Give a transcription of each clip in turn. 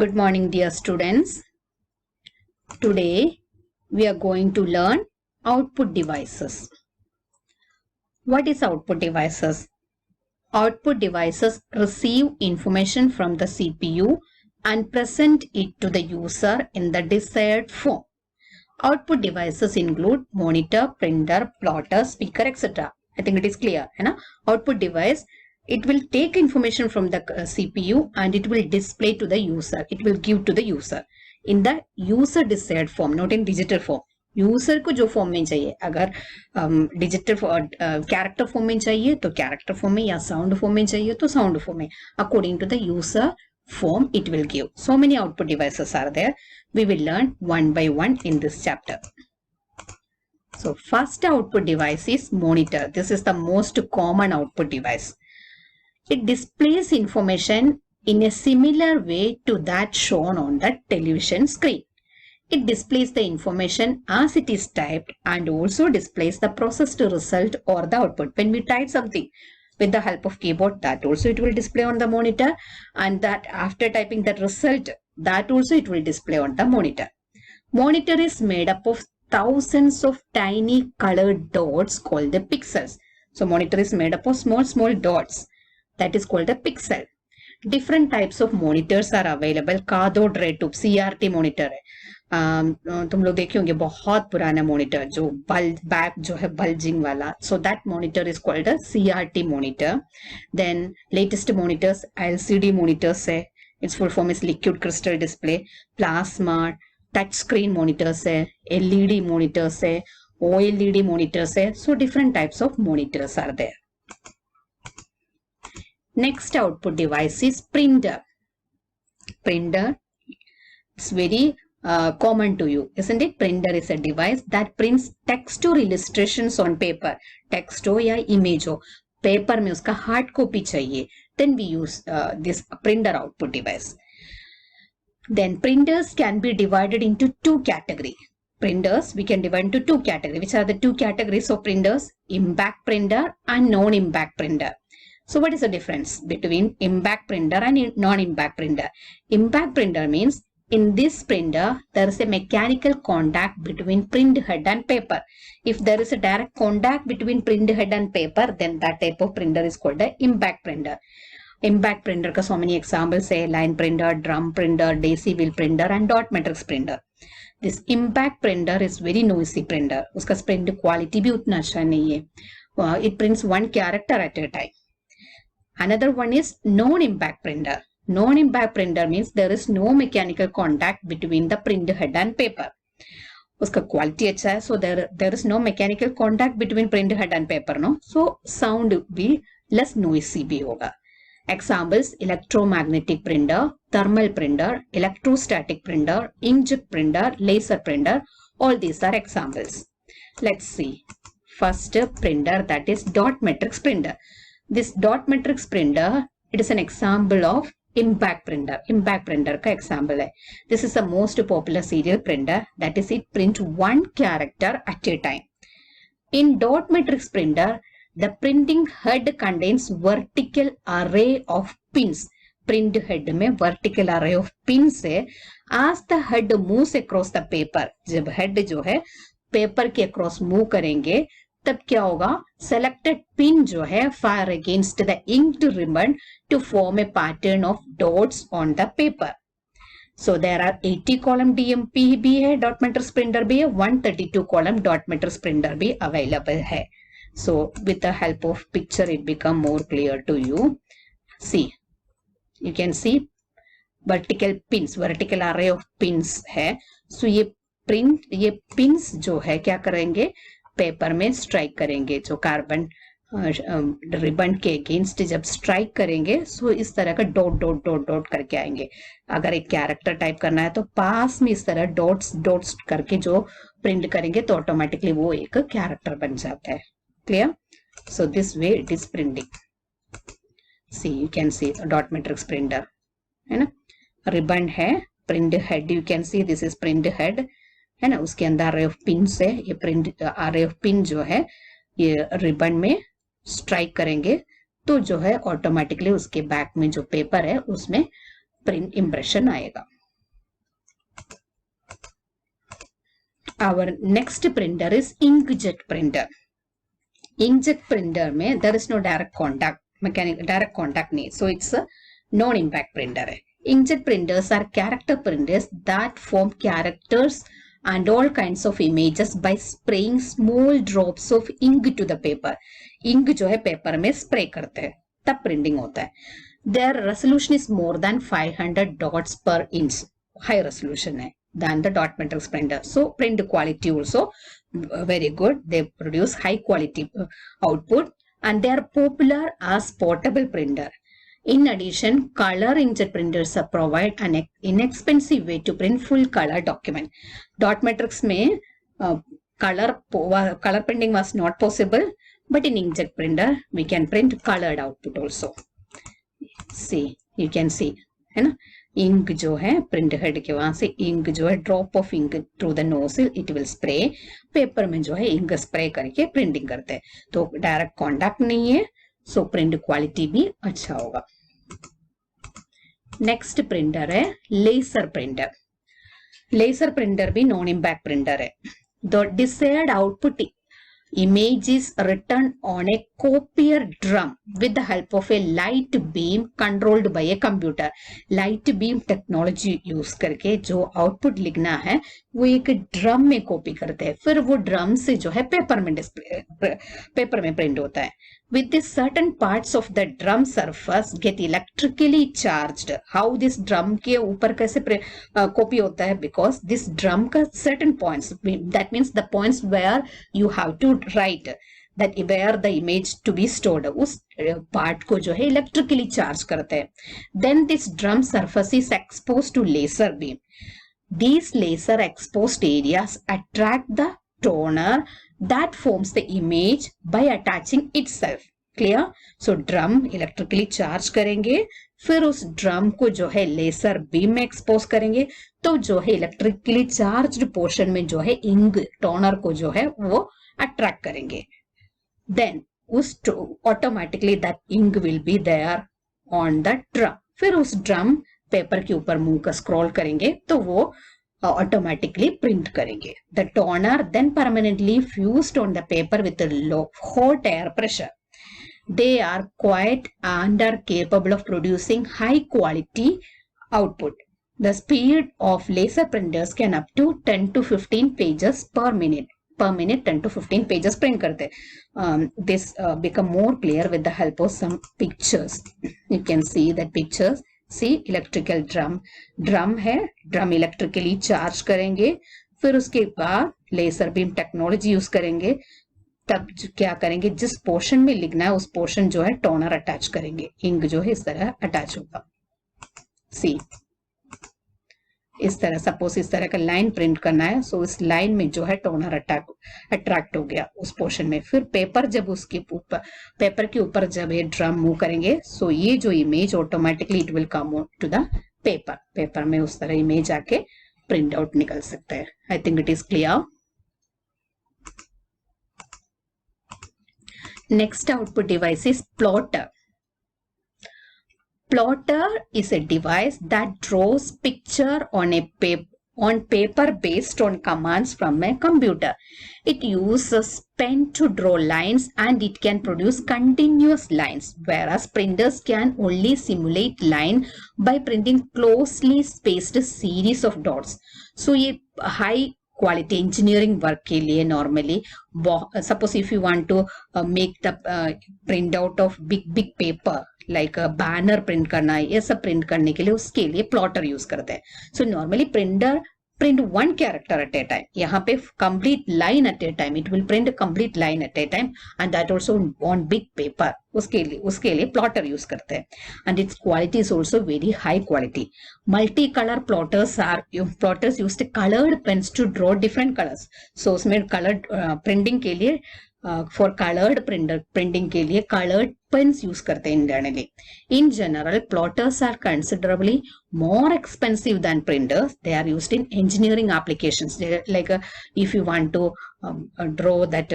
Good morning, dear students. Today we are going to learn output devices. What is output devices? Output devices receive information from the CPU and present it to the user in the desired form. Output devices include monitor, printer, plotter, speaker, etc. I think it is clear. Output device, it will take information from the CPU and it will display to the user. It will give to the user in the user desired form, not in digital form. User को जो form में चाहिए, अगर digital character form में चाहिए तो character form में, या साउंड फॉर्म में चाहिए तो साउंड फॉर्म में. According to the user form it will give. So many output devices are there. We will learn one by one in this chapter. So first output device is monitor. This is the most common output device. It displays information in a similar way to that shown on the television screen. It displays the information as it is typed and also displays the processed result or the output. When we type something with the help of keyboard, that also it will display on the monitor, and that after typing that result, that also it will display on the monitor. Monitor is made up of thousands of tiny colored dots called the pixels. So monitor is made up of small dots, that is called the pixel. Different types of monitors are available. cathode ray tube CRT monitor है. तुम लोग देखे होंगे बहुत पुराना monitor जो back जो है बल्जिंग वाला. So that monitor is called a CRT monitor. Then latest monitors LCD monitors है. It's full form is liquid crystal display. Plasma touch screen monitors है. LED मॉनिटर्स है. OLED मॉनिटर्स है. So different types of monitors are there. Next output device is printer. Printer, it's very common to you, isn't it? Printer is a device that prints text or illustrations on paper. Text हो या image हो, paper में उसका hard copy चाहिए. Then we use this printer output device. Then printers can be divided into two categories. Printers we can divide into two categories. Which are the two categories of printers? Impact printer and non-impact printer. So what is the difference between impact printer and non-impact printer? Impact printer means in this printer, there is a mechanical contact between print head and paper. If there is a direct contact between print head and paper, then that type of printer is called an impact printer. Impact printer का so many examples है. Line printer, drum printer, daisy wheel printer and dot matrix printer. This impact printer is very noisy printer. उसका print quality भी उतना अच्छा नहीं है. It prints one character at a time. Another one is non-impact printer. Non-impact printer means there is no mechanical contact between the print head and paper. उसका quality अच्छा है, so there is no mechanical contact between print head and paper, no? So sound भी less noisy भी होगा. Examples: electromagnetic printer, thermal printer, electrostatic printer, inkjet printer, laser printer. All these are examples. Let's see. First printer, that is dot matrix printer. This dot matrix printer, it is an example of impact printer. Impact printer का example है. This is the most popular serial printer. That is, it print one character at a time. In dot matrix printer, the printing head contains vertical array of pins. Print head में vertical array of pins है. As the head moves across the paper, जब head जो है paper के across move करेंगे, तब क्या होगा? Selected pin जो है fire against the inked ribbon to form a pattern of dots on the paper. So there are 80 column DMP भी है, dot matrix printer भी है, 132 column dot matrix printer भी available है. So with the help of picture it become more clear to you. See, you can see vertical pins, vertical array of pins है. So ये pins जो है क्या करेंगे? पेपर में स्ट्राइक करेंगे. जो कार्बन रिबन के अगेंस्ट जब स्ट्राइक करेंगे, सो इस तरह का डॉट डॉट डॉट डॉट करके आएंगे. अगर एक कैरेक्टर टाइप करना है तो पास में इस तरह डॉट्स डॉट्स करके जो प्रिंट करेंगे तो ऑटोमेटिकली वो एक कैरेक्टर बन जाता है. Clear? So this way it is printing. See, you can see dot matrix printer है ना. रिबन है, print head, you can see this is print head है ना. उसके अंदर अरे ऑफ पिन से ये प्रिंट अरे ऑफ पिन जो है ये रिबन में स्ट्राइक करेंगे तो जो है ऑटोमेटिकली उसके बैक में जो पेपर है उसमें प्रिंट इंप्रेशन आएगा. our next printer is inkjet printer. Inkjet printer में there is no direct contact, direct contact नहीं, so it's a non-impact printer है. Inkjet printers are character printers that form characters and all kinds of images by spraying small drops of ink to the paper. Ink जो है paper में spray करते हैं तब printing होता है. Their resolution is more than 500 dots per inch. High resolution है than the dot matrix printer. So print quality also very good. They produce high quality output and they are popular as portable printer. In addition, color inkjet printers provide an inexpensive way to print full color document. Dot matrix में color printing was not possible, but in inkjet printer we can print colored output also. See, you can see, है ना, ink जो है print head के वहां से ink जो है drop of ink through the nozzle it will spray, paper में जो है इंक स्प्रे करके प्रिंटिंग करते हैं, तो डायरेक्ट कॉन्टैक्ट नहीं है, सो प्रिंट क्वालिटी भी अच्छा होगा. नेक्स्ट प्रिंटर है लेजर प्रिंटर. लेजर प्रिंटर भी नॉन इम्पैक्ट प्रिंटर है. The desired output image is written on a copier drum with the help of a light beam controlled by a computer. Light beam technology use करके जो output लिखना है वो एक drum में copy करते हैं, फिर वो ड्रम से जो है पेपर में प्रिंट होता है. With this, certain parts of the drum surface get electrically charged. How this drum के ऊपर कैसे कॉपी होता है? Because this drum का certain points, that means the points where you have to write that where the image to be stored, उस part को जो है electrically charge करते हैं. Then this drum surface is exposed to laser beam. These laser exposed areas attract the toner that forms the image by attaching itself. Clear? So drum electrically charge करेंगे, फिर उस drum को जो है laser beam में expose करेंगे, तो जो है इलेक्ट्रिकली चार्ज्ड पोर्शन में जो है इंक टोनर को जो है वो अट्रैक्ट करेंगे. देन उस automatically that ink will be there on the drum. फिर उस ड्रम पेपर के ऊपर मुंह का स्क्रॉल करेंगे तो वो automatically print करेंगे. The toner then permanently fused on the paper with a low hot air pressure. They are quiet and are capable of producing high quality output. The speed of laser printers can up to 10 to 15 pages per minute. Per minute 10 to 15 pages print करते. This become more clear with the help of some pictures. You can see that pictures. See electrical drum है, drum electrically charge करेंगे, फिर उसके बाद laser beam technology use करेंगे, तब क्या करेंगे जिस पोर्शन में लिखना है उस पोर्शन जो है टोनर अटैच करेंगे, इंक जो है इस तरह अटैच होगा. सी इस तरह सपोज इस तरह का लाइन प्रिंट करना है, सो इस लाइन में जो है टोनर अट्रैक्ट हो गया उस पोर्शन में. फिर पेपर जब उसके ऊपर पेपर के ऊपर जब ये ड्रम मूव करेंगे, सो ये जो image automatically it will come to the paper में उस तरह इमेज आके प्रिंट आउट निकल सकता है. I think it is clear. Next output device is plotter. Plotter is a device that draws picture on paper based on commands from a computer. It uses pen to draw lines and it can produce continuous lines, whereas printers can only simulate line by printing closely spaced series of dots. So ये high quality engineering work के लिए normally, suppose if you want to make the print out of big paper like a banner print करना है, ये सब print करने के लिए उसके लिए plotter use करते हैं. So normally printer print one character at a time. यहाँ पे complete line at a time. It will print a complete line at a time and that also on big paper. उसके लिए plotter use करते हैं. And its quality is also very high quality. Multicolor plotters used colored pens to draw different colors. So उसमें colored printing के लिए for colored printing के लिए colored pens use करते हैं internally. In general, plotters are considerably more expensive than printers. They are used in engineering applications. Like if you want to draw that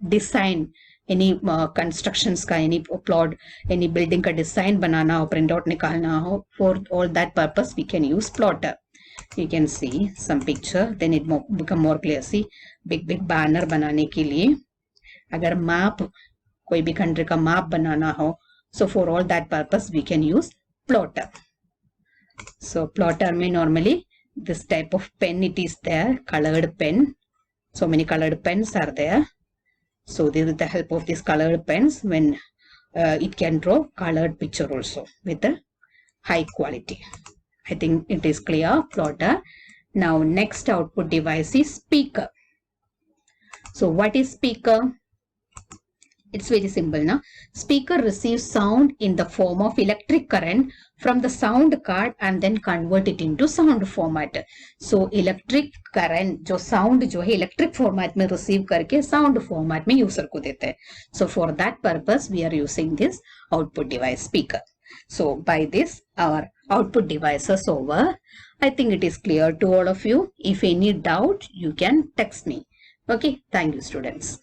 design any constructions का any plot any building का design बनाना हो, print out निकालना हो, for all that purpose we can use plotter. You can see some picture, then it become more clear. See, big banner बनाने के लिए अगर map कोई भी country का map बनाना हो, so for all that purpose we can use plotter. So plotter में normally this type of pen it is there, colored pen. So many colored pens are there. So this with the help of these colored pens, when it can draw colored picture also with a high quality. I think it is clear, plotter. Now next output device is speaker. So what is speaker? It's very simple now. Speaker receives sound in the form of electric current from the sound card and then convert it into sound format. So electric current जो sound जो है electric format में receive करके sound format में user को देते हैं. So for that purpose we are using this output device speaker. So by this our output devices over. I think it is clear to all of you. If any doubt you can text me. Okay, thank you students.